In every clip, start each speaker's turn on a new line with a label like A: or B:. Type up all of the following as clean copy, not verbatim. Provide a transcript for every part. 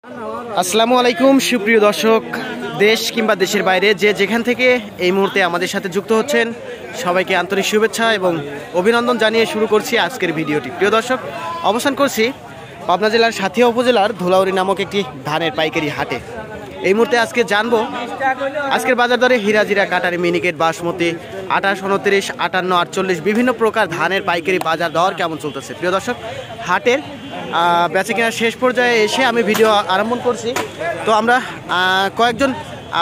A: আসসালামু আলাইকুম সুপ্রিয় দর্শক, দেশ কিংবা দেশের বাইরে যে যেখান থেকে এই মুহূর্তে আমাদের সাথে যুক্ত হচ্ছেন সবাইকে আন্তরিক শুভেচ্ছা এবং অভিনন্দন জানিয়ে শুরু করছি আজকের ভিডিওটি। প্রিয় দর্শক, অবস্থান করছি পাবনা জেলার সাথিয়া উপজেলার ধুলাউড়ি নামক একটি ধানের পাইকারি হাটে। এই মুহূর্তে আজকে জানবো আজকের বাজার দরে হীরা জিরা কাটারি মিনিকেট বাসমতি 28, 29, 58, 48 বিভিন্ন প্রকার ধানের পাইকারি বাজার দর কেমন চলতেছে। প্রিয় দর্শক, হাটের বেচা কেনার শেষ পর্যায়ে এসে আমি ভিডিও আরম্ভ করছি। তো আমরা কয়েকজন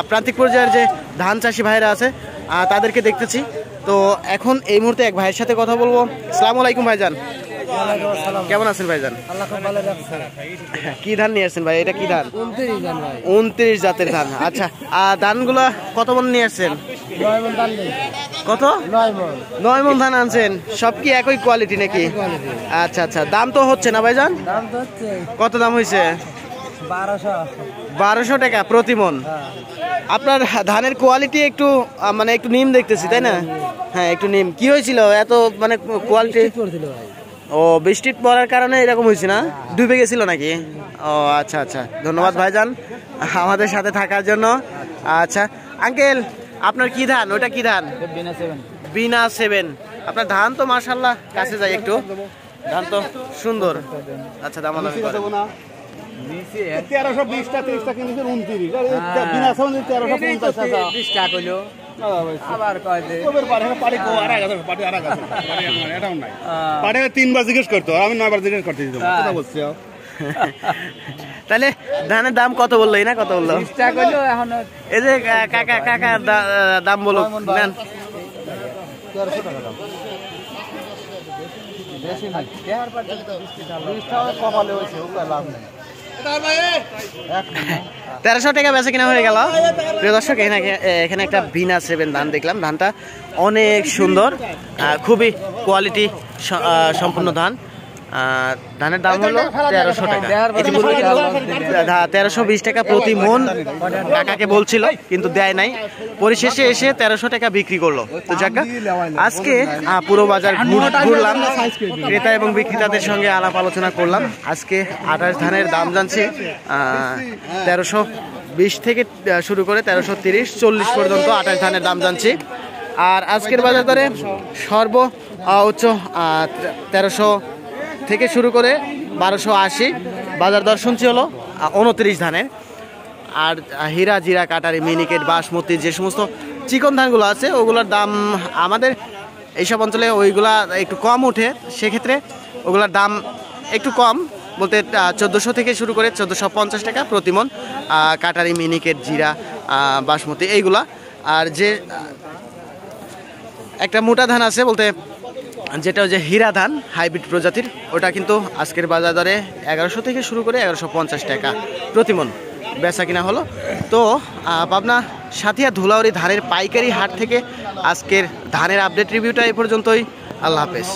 A: প্রান্তিক পর্যায়ের যে ধান চাষি ভাইরা আছে তাদেরকে দেখতেছি। তো এখন এই মুহূর্তে এক ভাইয়ের সাথে কথা বলবো। আসসালামু আলাইকুম ভাইজান, কেমন আছেন ভাইজান? কি ধান নিয়ে আসছেন ভাই? এটা কি ধান? 29 জাতের ধান। আচ্ছা, ধানগুলো কত মন নিয়ে আসছেন? কত? 9 মন ধান আনছেন। সব কি একই কোয়ালিটি নাকি? আচ্ছা আচ্ছা, দাম তো হচ্ছে না ভাইজান? কত দাম হয়েছে? 1200 টাকা প্রতি মন। আপনার ধানের কোয়ালিটি একটু মানে একটু নিম দেখতেছি, তাই না? হ্যাঁ, একটু নিম। কি হয়েছিল এত মানে কোয়ালিটি? ও, বৃষ্টি পড়ার কারণে এরকম হয়েছে না? ডুবে গেছিল নাকি? ও আচ্ছা আচ্ছা, ধন্যবাদ ভাইজান আমাদের সাথে থাকার জন্য। আচ্ছা আঙ্কেল, আপনার কি ধান? ওটা কি ধান? বিনা 7। আপনার ধান তো মাশাআল্লাহ, কাছে যাই একটু, ধান তো সুন্দর। আচ্ছা, দাম আলাদা
B: 1320 টা 30 টা কিনেছেন 29 বিনা 1350 টাকা কইলো। আবার কয় যে ওবের পারে পাড়ি কো আর আগে পাড়ি আর আগে পাড়ি আমার এটাও নাই। পাড়ি 3 বার জিজ্ঞেস করতে, আমি 9 বার জিজ্ঞেস করতে দিতাম। কথা বলছি।
A: তাহলে ধানের দাম কত বললো? না কত বললো?
B: 20 টাকা কইলো। এখন
A: এই যে কাকা দাম বলো নেন।
B: 1300 টাকা দাম। বেশি না, 20 টাকা কপালে হইছে, ওটা লাভ নাই।
A: 1300 টাকা বেচা কিনা হয়ে গেল। প্রিয় দর্শক, এখানে একটা বিনা 7 ধান দেখলাম। ধানটা অনেক সুন্দর, খুবই কোয়ালিটি সম্পূর্ণ ধান। ধানের দাম হলো 1300 টাকা। 1320 টাকা প্রতি মন কাকাকে বলছিল, কিন্তু দেয় নাই। পরিশেষে এসে 1300 টাকা বিক্রি করলো। তো যাকা, আজকে পুরো বাজার ঘুরলাম, ক্রেতা এবং বিক্রেতাদের সঙ্গে আলাপ আলোচনা করলাম। আজকে 28 ধানের দাম জানছি 1320 থেকে শুরু করে 1330, 40 পর্যন্ত 28 ধানের দাম জানছি। আর আজকের বাজার দরে সর্বোচ্চ 1300 থেকে শুরু করে 1280 বাজার দর শুনছি হলো 29 ধানের। আর হীরা জিরা কাটারি মিনিকেট বাসমতি যে সমস্ত চিকন ধানগুলো আছে ওগুলোর দাম আমাদের এইসব অঞ্চলে ওইগুলা একটু কম ওঠে, সেক্ষেত্রে ওগুলোর দাম একটু কম বলতে 1400 থেকে শুরু করে 1450 টাকা প্রতি মন কাটারি মিনিকেট জিরা বাসমতি এইগুলা। আর যে একটা মোটা ধান আছে বলতে যেটা যে হীরা ধান হাইব্রিড প্রজাতির, ওটা কিন্তু আজকের বাজার দরে 1100 থেকে শুরু করে 1150 টাকা প্রতি মন বেচা কিনা হলো। তো পাবনা সাথিয়া ধুলাউড়ি ধানের পাইকারি হাট থেকে আজকের ধানের আপডেট রিভিউটা এই পর্যন্তই। আল্লাহ হাফেজ।